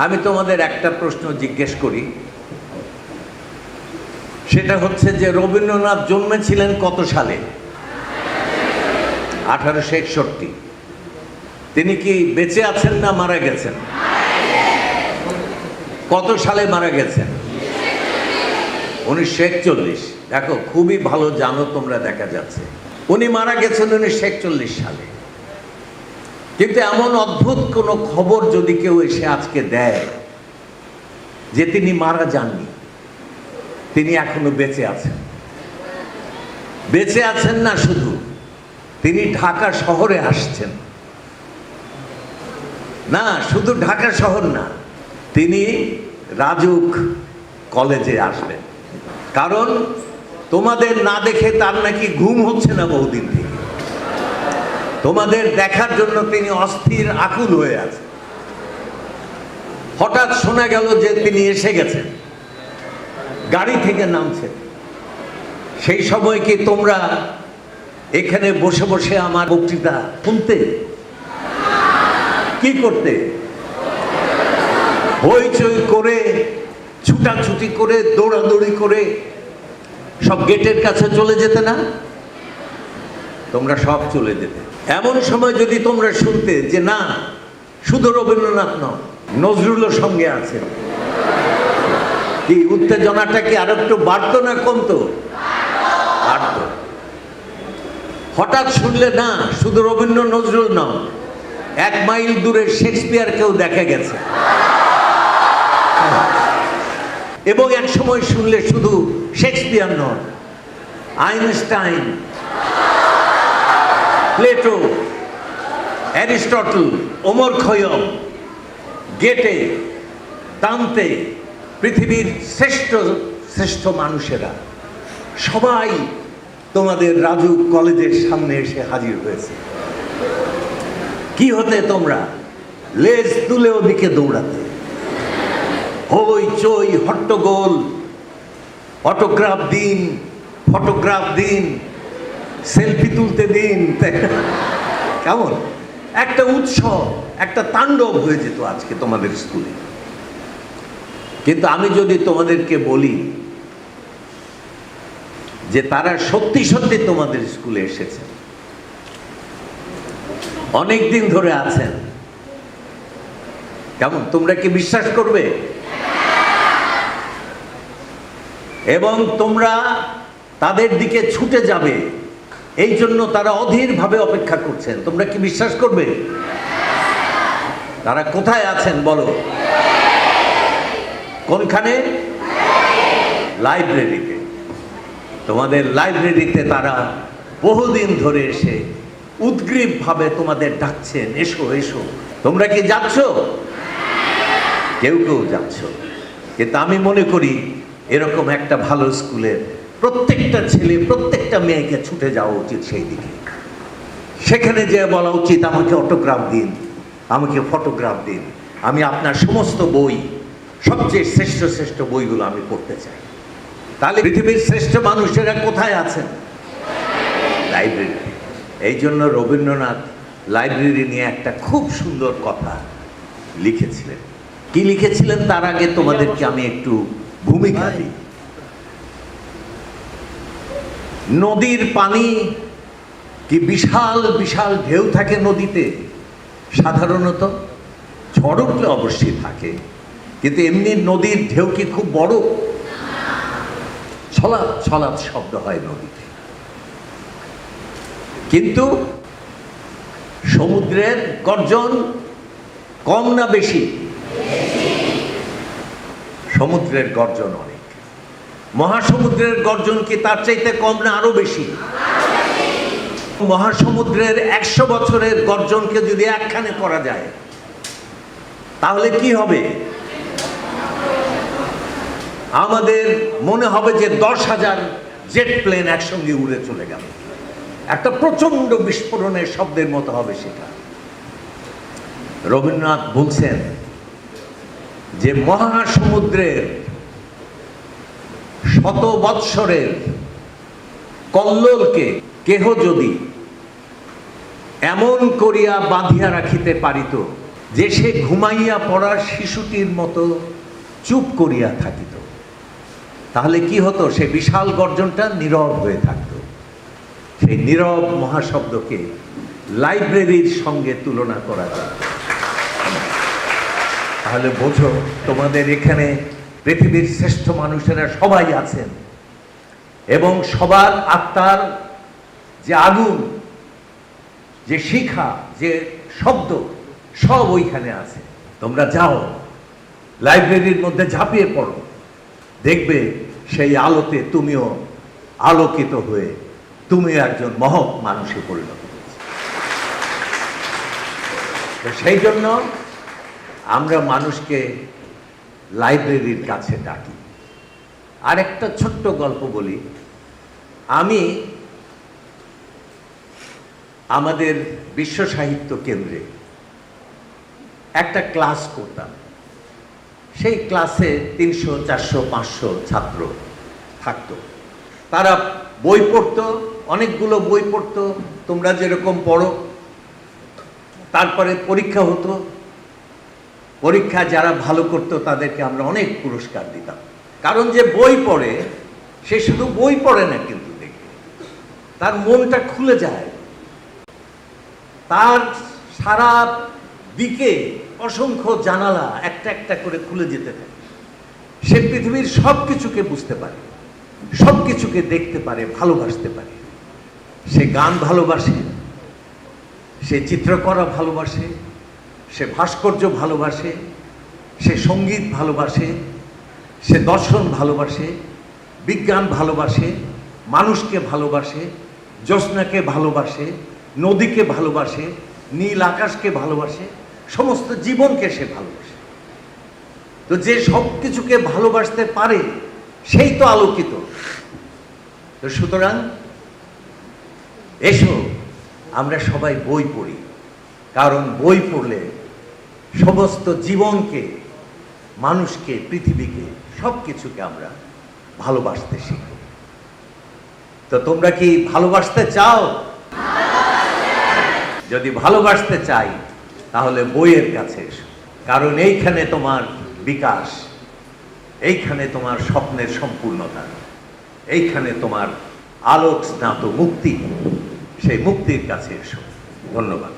আমি তোমাদের একটা প্রশ্ন জিজ্ঞেস করি, সেটা হচ্ছে যে রবীন্দ্রনাথ জন্মেছিলেন কত সালে? 1861। তিনি কি বেঁচে আছেন না মারা গেছেন? কত সালে মারা গেছেন? 1941। দেখো, খুবই ভালো জানো তোমরা, দেখা যাচ্ছে উনি মারা গেছেন 1941 সালে। কিন্তু এমন অদ্ভুত কোনো খবর যদি কেউ এসে আজকে দেয় যে তিনি মারা যাননি, তিনি এখনো বেঁচে আছেন। বেঁচে আছেন না শুধু, তিনি ঢাকা শহরে আসছেন। না, শুধু ঢাকা শহর না, তিনি রাজুক কলেজে আসবেন। কারণ তোমাদের না দেখে তার নাকি ঘুম হচ্ছে না বহুদিন থেকে। তোমাদের দেখার জন্য তিনি অস্থির আকুল হয়ে আছেন। হঠাৎ শোনা গেল যে তিনি এসে গেছেন, গাড়ি থেকে নামছেন। সেই সময় কি তোমরা এখানে বসে বসে আমার বক্তৃতা শুনতে? কি করতে? হইচই করে, ছুটাছুটি করে, দৌড়াদৌড়ি করে সব গেটের কাছে চলে যেতে না? তোমরা সব চলে যেতে। এমন সময় যদি তোমরা শুনতে যে না, শুধু রবীন্দ্রনাথ নয়, নজরুলও সঙ্গে আছেন, কি উত্তেজনাটা কি আর একটু বাড়তো না কমতো? বাড়তো। হঠাৎ শুনলে না, শুধু রবীন্দ্র নজরুল নয়, 1 মাইল দূরে শেক্সপিয়ারকেও দেখা গেছে। এবং এক সময় শুনলে শুধু শেক্সপিয়ার নয়, Einstein, Plato, Aristotle, Omar Khayyam, গেটে, দান্তে, পৃথিবীর শ্রেষ্ঠ শ্রেষ্ঠ মানুষেরা সবাই তোমাদের রাজুক কলেজের সামনে এসে হাজির হয়েছে। কি হতে তোমরা? লেজ তুলে ওদিকে দৌড়াতে, হই চই হট্টগোল, অটোগ্রাফ দিন, ফটোগ্রাফ দিন, সেলফি তুলতে দিন। কেমন একটা উৎসব, একটা তাণ্ডব হয়ে যেত আজকে তোমাদের স্কুলে। কিন্তু আমি যদি তোমাদেরকে বলি যে তারা সত্যি সত্যি তোমাদের স্কুলে এসেছেন, অনেক দিন ধরে আছেন, কেমন তোমরা কি বিশ্বাস করবে? এবং তোমরা তাদের দিকে ছুটে যাবে, এই জন্য তারা অধীরভাবে অপেক্ষা করছেন। তোমরা কি বিশ্বাস করবে? তারা কোথায় আছেন বলো? কোনখানে? লাইব্রেরিতে। তোমাদের লাইব্রেরিতে তারা বহুদিন ধরে এসে উদ্গ্রীবভাবে তোমাদের ডাকছেন, এসো এসো। তোমরা কি যাচ্ছ? কেউ কেউ যাচ্ছ। কিন্তু আমি মনে করি এরকম একটা ভালো স্কুলের প্রত্যেকটা ছেলে, প্রত্যেকটা মেয়েকে ছুটে যাওয়া উচিত সেই দিকে। সেখানে যে বলা উচিত, আমাকে অটোগ্রাফ দিন, আমাকে ফটোগ্রাফ দিন, আমি আপনার সমস্ত বই, সবচেয়ে শ্রেষ্ঠ শ্রেষ্ঠ বইগুলো আমি পড়তে চাই। তাহলে পৃথিবীর শ্রেষ্ঠ মানুষেরা কোথায় আছেন? লাইব্রেরি। এই জন্য রবীন্দ্রনাথ লাইব্রেরি নিয়ে একটা খুব সুন্দর কথা লিখেছিলেন। কি লিখেছিলেন তার আগে তোমাদেরকে আমি একটু ভূমিকা দিই। নদীর পানি কি বিশাল বিশাল ঢেউ থাকে নদীতে? সাধারণত ঝড় উঠলে অবশ্যই থাকে, কিন্তু এমনি নদীর ঢেউ কি খুব বড়? ছলাৎ ছলাৎ শব্দ হয় নদীতে। কিন্তু সমুদ্রের গর্জন কম না বেশি? সমুদ্রের গর্জন অনেক। মহাসমুদ্রের গর্জন কি তার চাইতে কম না আরো বেশি? মহাসমুদ্রের 100 বছরের গর্জনকে যদি একখানে করা যায় তাহলে কি হবে? আমাদের মনে হবে যে 10,000 জেট প্লেন একসঙ্গে উড়ে চলে গেল। একটা প্রচন্ড বিস্ফোরণের শব্দের মতো হবে সেটা। রবীন্দ্রনাথ বলছেন যে মহাসমুদ্রের 100 বৎসরের কল্লোলকে কেহ যদি এমন করিয়া বাঁধিয়া রাখিতে পারিত যে সে ঘুমাইয়া পড়ার শিশুটির মতো চুপ করিয়া থাকিত, তাহলে কি হতো? সে বিশাল গর্জনটা নীরব হয়ে থাকতো। সেই নীরব মহাশব্দকে লাইব্রেরির সঙ্গে তুলনা করা যায়। তাহলে বোঝো, তোমাদের এখানে পৃথিবীর শ্রেষ্ঠ মানুষেরা সবাই আছেন এবং সবার আত্মার যে আগুন, যে শিখা, যে শব্দ, সব ওইখানে আছে। তোমরা যাও, লাইব্রেরির মধ্যে ঝাঁপিয়ে পড়ো, দেখবে সেই আলোতে তুমিও আলোকিত হয়ে তুমিও একজন মহৎ মানুষে পরিণত হয়েছে। তো সেই জন্য আমরা মানুষকে লাইব্রেরির কাছে ডাকি। আর একটা ছোট্ট গল্প বলি। আমি আমাদের বিশ্ব সাহিত্য কেন্দ্রে একটা ক্লাস করতাম। সেই ক্লাসে 300, 400, 500 ছাত্র থাকতো। তারা বই পড়তো, অনেকগুলো বই পড়তো, তোমরা যেরকম পড়ো। তারপরে পরীক্ষা হতো। পরীক্ষা যারা ভালো করতো তাদেরকে আমরা অনেক পুরস্কার দিতাম। কারণ যে বই পড়ে সে শুধু বই পড়ে না, কিন্তু দেখবে তার মনটা খুলে যায়। তার সারা দিকে অসংখ্য জানালা একটা একটা করে খুলে যেতে থাকে। সে পৃথিবীর সব কিছুকে বুঝতে পারে, সব কিছুকে দেখতে পারে, ভালোবাসতে পারে। সে গান ভালোবাসে, সে চিত্রকলা ভালোবাসে, সে ভাস্কর্য ভালোবাসে, সে সঙ্গীত ভালোবাসে, সে দর্শন ভালোবাসে, বিজ্ঞান ভালোবাসে, মানুষকে ভালোবাসে, জ্যোৎস্নাকে ভালোবাসে, নদীকে ভালোবাসে, নীল আকাশকে ভালোবাসে, সমস্ত জীবনকে সে ভালোবাসে। তো যে সব কিছুকে ভালোবাসতে পারে সেই তো আলোকিত। তো সুতরাং এসো, আমরা সবাই বই পড়ি। কারণ বই পড়লে সমস্ত জীবনকে, মানুষকে, পৃথিবীকে, সব কিছুকে আমরা ভালোবাসতে শিখব। তো তোমরা কি ভালোবাসতে চাও? যদি ভালোবাসতে চাই তাহলে বইয়ের কাছে এসো। কারণ এইখানে তোমার বিকাশ, এইখানে তোমার স্বপ্নের সম্পূর্ণতা, এইখানে তোমার আলোক স্নাত মুক্তি। সেই মুক্তির কাছে এসো। ধন্যবাদ।